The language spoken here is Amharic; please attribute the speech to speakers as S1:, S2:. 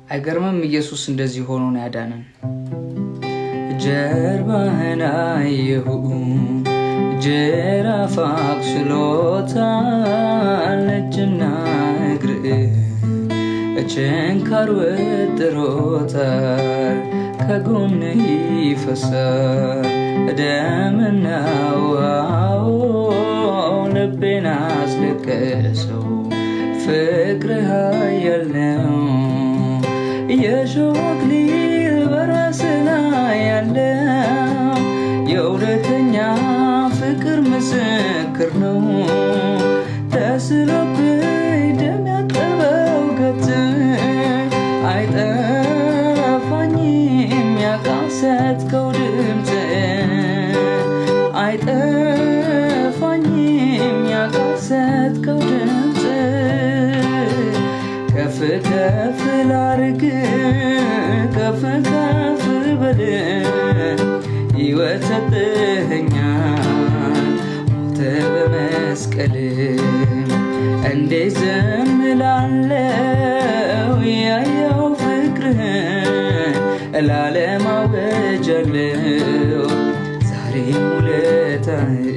S1: አይገርምም? ኢየሱስ እንደዚህ ሆኖ ነው ያዳነን። ጀርባህን አየሁ ጅራፍ አቁስሎታል እጅና እግርህ ችንካር ወጥሮታል ከጎንህ ይፈሳል ደምና ውሃው ልቤን አስለቀሰው ፍቅርህ ኃያል ነው የእሾህ አክሊል በራስህ ላይ ያለው የእውነተኛ ፍቅር ምስክር ነው ተስሎብኝ ደም ያጠበው ገጽህ አይጠፋኝም ያቃሰትከው ድምፅህ አይጠፋኝም ያቃሰትከው ድምፅህ ከፍ ከፍ ላርግ ከፍ ከፍ በል ሕይወት ሰጥተኸኛል ሞተ በመስቀል እንዴት ዝም እላለሁ ያየው ፍቅርህን ለዓለም አውጃለሁ ዛሬም ውለታህን